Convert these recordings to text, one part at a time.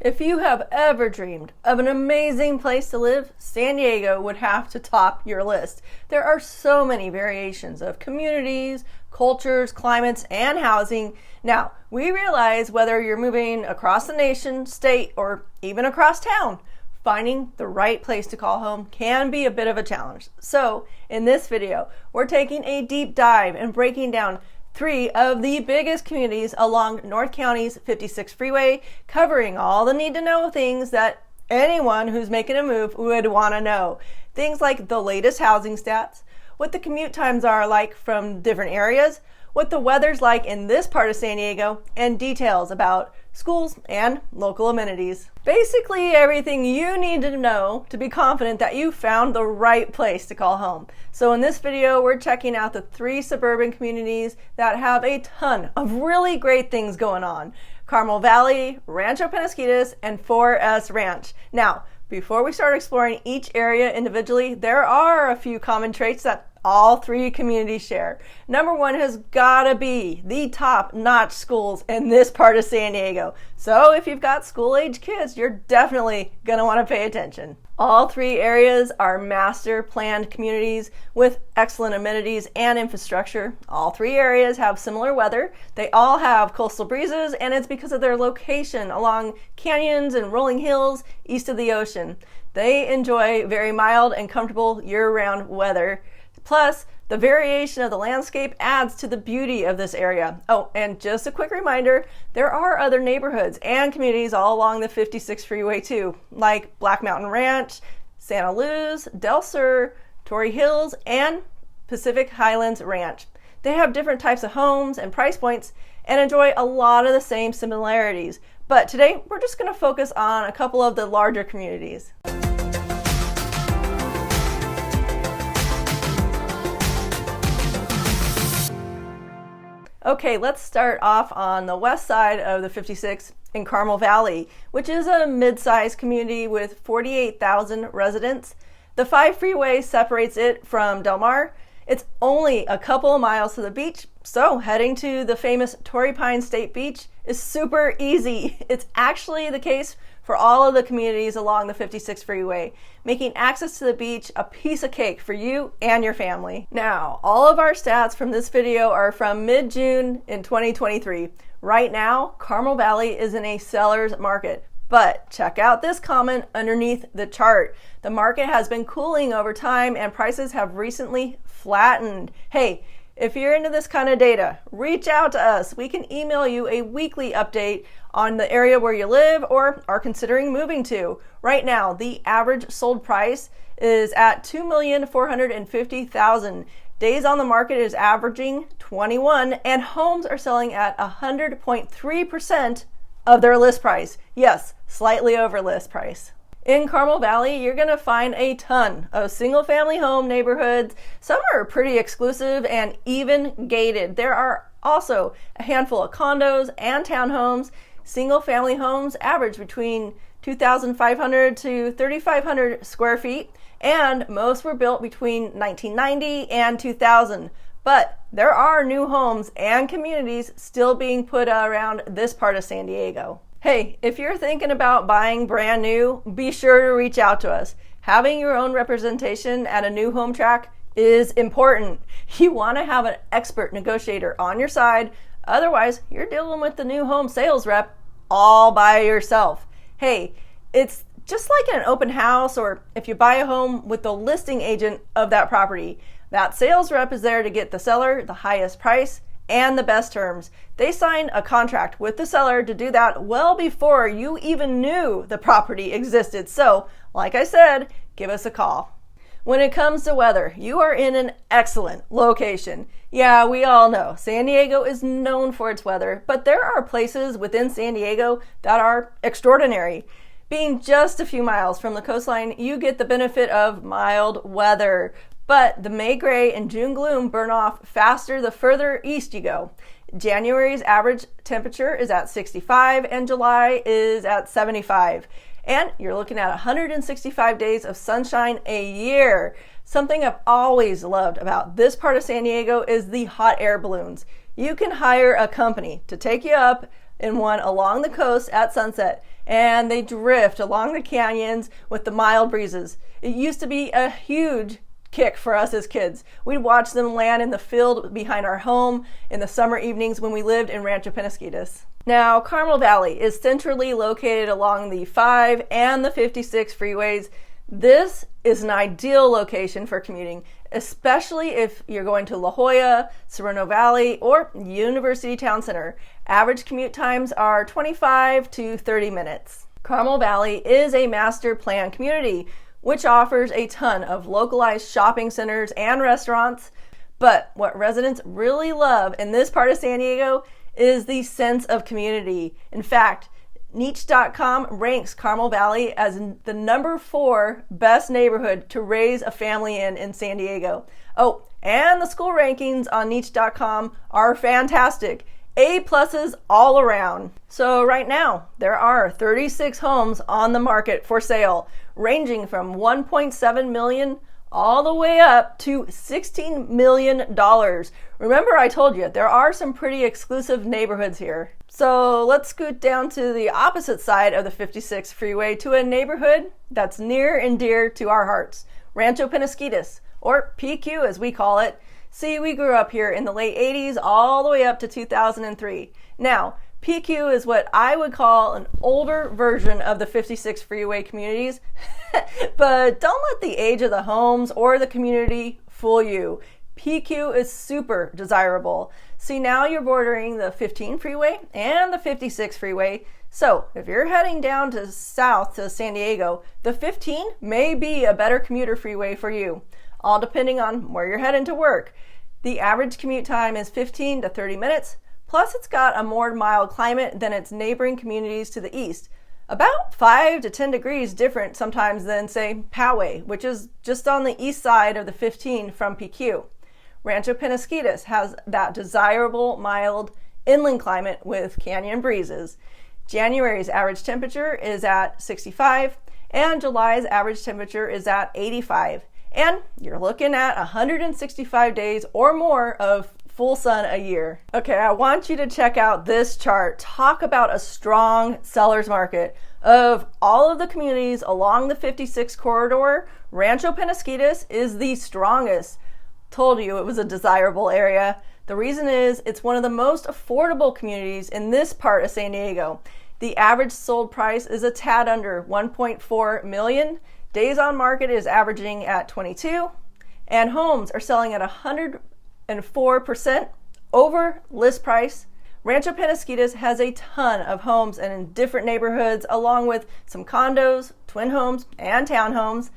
If you have ever dreamed of an amazing place to live, San Diego would have to top your list. There are so many variations of communities, cultures, climates, and housing. Now, we realize whether you're moving across the nation, state, or even across town, finding the right place to call home can be a bit of a challenge. So, in this video, we're taking a deep dive and breaking down 3 of the biggest communities along North County's 56 freeway, covering all the need-to-know things that anyone who's making a move would want to know. Things like the latest housing stats, what the commute times are like from different areas, what the weather's like in this part of San Diego, and details about schools and local amenities. Basically everything you need to know to be confident that you found the right place to call home. So in this video, we're checking out the 3 suburban communities that have a ton of really great things going on. Carmel Valley, Rancho Penasquitos, and 4S Ranch. Now, before we start exploring each area individually, there are a few common traits that all 3 communities share. Number 1 has gotta be the top-notch schools in this part of San Diego. So if you've got school-age kids, you're definitely gonna want to pay attention. All 3 areas are master planned communities with excellent amenities and infrastructure. All 3 areas have similar weather. They all have coastal breezes, and it's because of their location along canyons and rolling hills east of the ocean. They enjoy very mild and comfortable year-round weather. Plus, the variation of the landscape adds to the beauty of this area. Oh, and just a quick reminder, there are other neighborhoods and communities all along the 56 freeway too, like Black Mountain Ranch, Santa Luz, Del Sur, Torrey Hills, and Pacific Highlands Ranch. They have different types of homes and price points and enjoy a lot of the same similarities. But today, we're just going to focus on a couple of the larger communities. Okay, let's start off on the west side of the 56 in Carmel Valley, which is a mid-sized community with 48,000 residents. The 5 freeway separates it from Del Mar. It's only a couple of miles to the beach, so heading to the famous Torrey Pines State Beach is super easy. It's actually the case for all of the communities along the 56 freeway, making access to the beach a piece of cake for you and your family. Now, all of our stats from this video are from mid-June in 2023. Right now, Carmel Valley is in a seller's market. But check out this comment underneath the chart. The market has been cooling over time and prices have recently flattened. Hey, if you're into this kind of data, reach out to us. We can email you a weekly update on the area where you live or are considering moving to. Right now, the average sold price is at $2,450,000. Days on the market is averaging 21, and homes are selling at 100.3% of their list price. Yes, slightly over list price. In Carmel Valley, you're going to find a ton of single-family home neighborhoods. Some are pretty exclusive and even gated. There are also a handful of condos and townhomes. Single-family homes average between 2,500 to 3,500 square feet, and most were built between 1990 and 2000. But there are new homes and communities still being put around this part of San Diego. Hey, if you're thinking about buying brand new, be sure to reach out to us. Having your own representation at a new home track is important. You want to have an expert negotiator on your side. Otherwise, you're dealing with the new home sales rep all by yourself. Hey, it's just like an open house, or if you buy a home with the listing agent of that property. That sales rep is there to get the seller the highest price and the best terms. They sign a contract with the seller to do that well before you even knew the property existed. So, like I said, give us a call. When it comes to weather, you are in an excellent location. Yeah, we all know San Diego is known for its weather, but there are places within San Diego that are extraordinary. Being just a few miles from the coastline, you get the benefit of mild weather. But the May gray and June gloom burn off faster the further east you go. January's average temperature is at 65 and July is at 75. And you're looking at 165 days of sunshine a year. Something I've always loved about this part of San Diego is the hot air balloons. You can hire a company to take you up in one along the coast at sunset and they drift along the canyons with the mild breezes. It used to be a huge kick for us as kids. We'd watch them land in the field behind our home in the summer evenings when we lived in Rancho Penasquitos. Now, Carmel Valley is centrally located along the 5 and the 56 freeways. This is an ideal location for commuting, especially if you're going to La Jolla, Sereno Valley, or University Town Center. Average commute times are 25 to 30 minutes. Carmel Valley is a master plan community, which offers a ton of localized shopping centers and restaurants. But what residents really love in this part of San Diego is the sense of community. In fact, Niche.com ranks Carmel Valley as the number 4 best neighborhood to raise a family in San Diego. Oh, and the school rankings on Niche.com are fantastic. A+ all around. So right now, there are 36 homes on the market for sale, ranging from $1.7 million all the way up to $16 million. Remember I told you, there are some pretty exclusive neighborhoods here. So let's scoot down to the opposite side of the 56 freeway to a neighborhood that's near and dear to our hearts, Rancho Penasquitos, or PQ as we call it. See, we grew up here in the late 80s all the way up to 2003. Now, PQ is what I would call an older version of the 56 freeway communities, but don't let the age of the homes or the community fool you. PQ is super desirable. See, now you're bordering the 15 freeway and the 56 freeway. So if you're heading down to south to San Diego, the 15 may be a better commuter freeway for you, all depending on where you're heading to work. The average commute time is 15 to 30 minutes, plus it's got a more mild climate than its neighboring communities to the east. About 5 to 10 degrees different sometimes than, say, Poway, which is just on the east side of the 15 from PQ. Rancho Penasquitos has that desirable, mild inland climate with canyon breezes. January's average temperature is at 65, and July's average temperature is at 85. And you're looking at 165 days or more of full sun a year. Okay, I want you to check out this chart. Talk about a strong seller's market. Of all of the communities along the 56 corridor, Rancho Penasquitos is the strongest. Told you it was a desirable area. The reason is it's one of the most affordable communities in this part of San Diego. The average sold price is a tad under $1.4 million. Days on market is averaging at 22, and homes are selling at 104% over list price. Rancho Penasquitos has a ton of homes and in different neighborhoods, along with some condos, twin homes, and townhomes.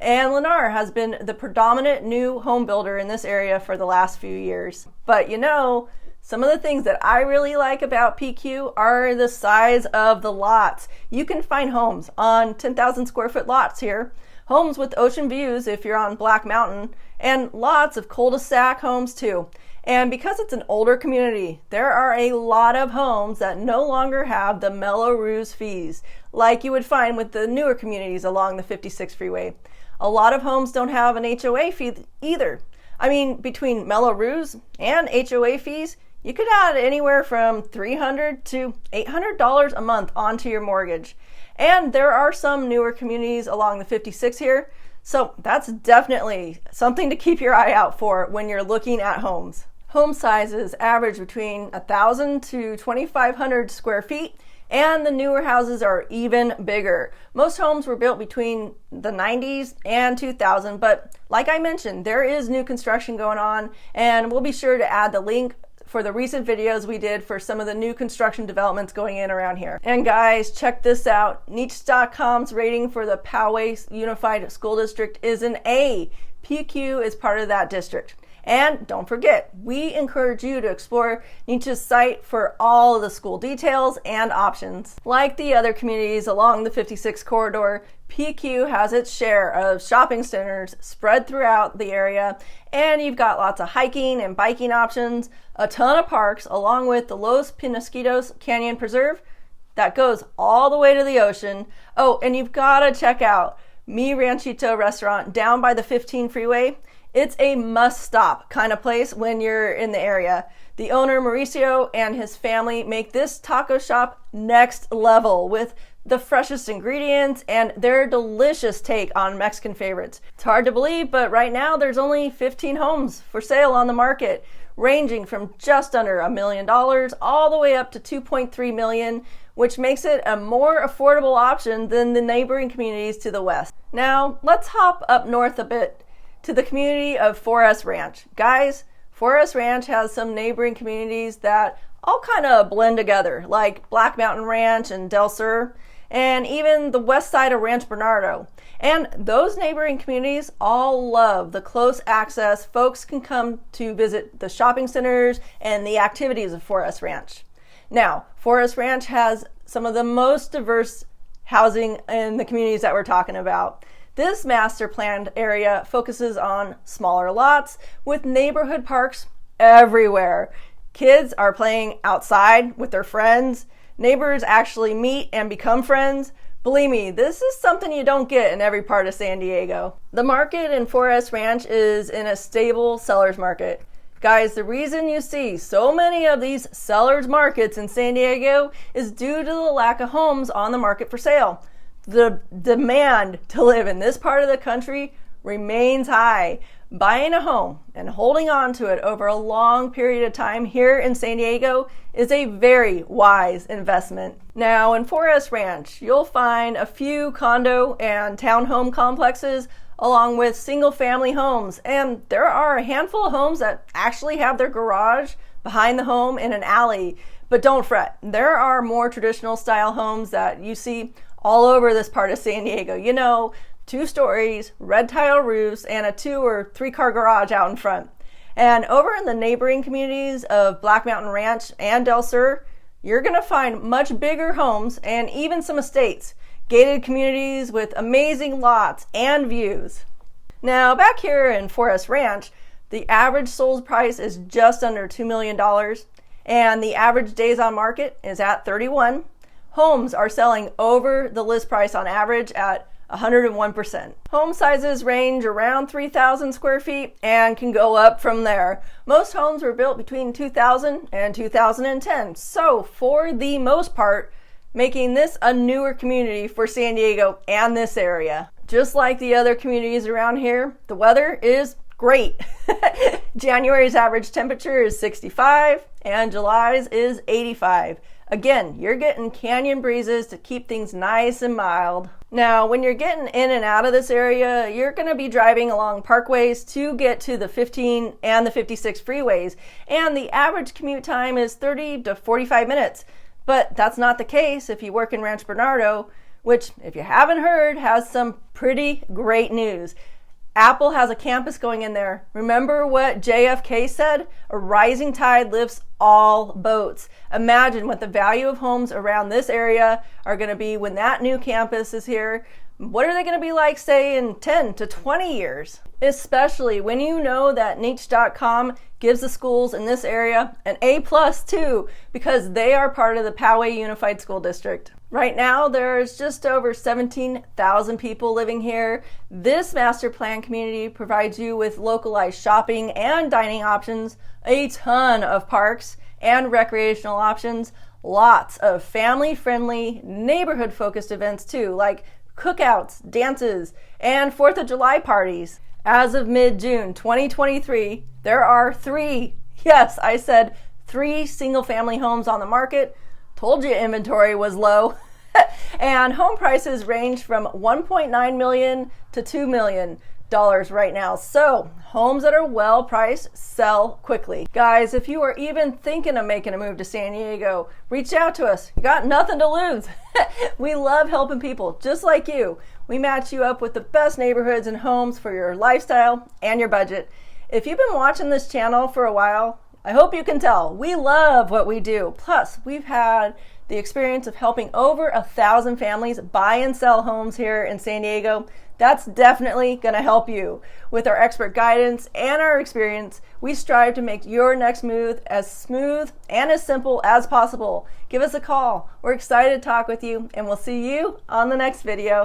And Lennar has been the predominant new home builder in this area for the last few years. But you know, some of the things that I really like about PQ are the size of the lots. You can find homes on 10,000 square foot lots here, homes with ocean views if you're on Black Mountain, and lots of cul-de-sac homes too. And because it's an older community, there are a lot of homes that no longer have the Melrose fees, like you would find with the newer communities along the 56 freeway. A lot of homes don't have an HOA fee either. I mean, between Melrose and HOA fees, you could add anywhere from $300 to $800 a month onto your mortgage. And there are some newer communities along the 56 here, so that's definitely something to keep your eye out for when you're looking at homes. Home sizes average between 1,000 to 2,500 square feet, and the newer houses are even bigger. Most homes were built between the 90s and 2000, but like I mentioned, there is new construction going on, and we'll be sure to add the link for the recent videos we did for some of the new construction developments going in around here. And guys, check this out. Niche.com's rating for the Poway Unified School District is an A. PQ is part of that district. And don't forget, we encourage you to explore Niche's site for all of the school details and options. Like the other communities along the 56 corridor, PQ has its share of shopping centers spread throughout the area, and you've got lots of hiking and biking options, a ton of parks, along with the Los Penasquitos Canyon Preserve that goes all the way to the ocean. Oh, and you've got to check out Mi Ranchito restaurant down by the 15 freeway. It's a must-stop kind of place when you're in the area. The owner, Mauricio, and his family make this taco shop next level with the freshest ingredients, and their delicious take on Mexican favorites. It's hard to believe, but right now there's only 15 homes for sale on the market, ranging from just under $1 million all the way up to $2.3 million, which makes it a more affordable option than the neighboring communities to the west. Now, let's hop up north a bit to the community of Forest Ranch. Guys, Forest Ranch has some neighboring communities that all kind of blend together, like Black Mountain Ranch and Del Sur, and even the west side of Rancho Bernardo. And those neighboring communities all love the close access folks can come to visit the shopping centers and the activities of Forest Ranch. Now, Forest Ranch has some of the most diverse housing in the communities that we're talking about. This master planned area focuses on smaller lots with neighborhood parks everywhere. Kids are playing outside with their friends. Neighbors actually meet and become friends. Believe me, this is something you don't get in every part of San Diego. The market in Forest Ranch is in a stable seller's market. Guys, the reason you see so many of these seller's markets in San Diego is due to the lack of homes on the market for sale. The demand to live in this part of the country remains high. Buying a home and holding on to it over a long period of time here in San Diego is a very wise investment. Now, in Forest Ranch, you'll find a few condo and townhome complexes along with single-family homes, and there are a handful of homes that actually have their garage behind the home in an alley. But don't fret, there are more traditional style homes that you see all over this part of San Diego. You know, 2 stories, red tile roofs, and a 2 or 3 car garage out in front. And over in the neighboring communities of Black Mountain Ranch and Del Sur, you're going to find much bigger homes and even some estates, gated communities with amazing lots and views. Now, back here in Forest Ranch, the average sold price is just under $2 million, and the average days on market is at 31. Homes are selling over the list price on average at 101%. Home sizes range around 3,000 square feet and can go up from there. Most homes were built between 2000 and 2010, so for the most part, making this a newer community for San Diego and this area. Just like the other communities around here, the weather is great. January's average temperature is 65 and July's is 85. Again, you're getting canyon breezes to keep things nice and mild. Now, when you're getting in and out of this area, you're going to be driving along parkways to get to the 15 and the 56 freeways, and the average commute time is 30 to 45 minutes. But that's not the case if you work in Rancho Bernardo, which, if you haven't heard, has some pretty great news. Apple has a campus going in there. Remember what JFK said? A rising tide lifts all boats. Imagine what the value of homes around this area are going to be when that new campus is here. What are they going to be like, say, in 10 to 20 years? Especially when you know that niche.com gives the schools in this area an A+ too, because they are part of the Poway Unified School District. Right now, there's just over 17,000 people living here. This master plan community provides you with localized shopping and dining options, a ton of parks and recreational options, lots of family-friendly, neighborhood-focused events too, like cookouts, dances, and 4th of July parties. As of mid-June 2023, there are 3, yes, I said 3 single-family homes on the market. Told you inventory was low. And home prices range from $1.9 million to $2 million right now. So homes that are well priced sell quickly. Guys, if you are even thinking of making a move to San Diego, reach out to us. You got nothing to lose. We love helping people just like you. We match you up with the best neighborhoods and homes for your lifestyle and your budget. If you've been watching this channel for a while, I hope you can tell we love what we do. Plus, we've had the experience of helping over 1,000 families buy and sell homes here in San Diego. That's definitely going to help you. With our expert guidance and our experience, we strive to make your next move as smooth and as simple as possible. Give us a call. We're excited to talk with you, and we'll see you on the next video.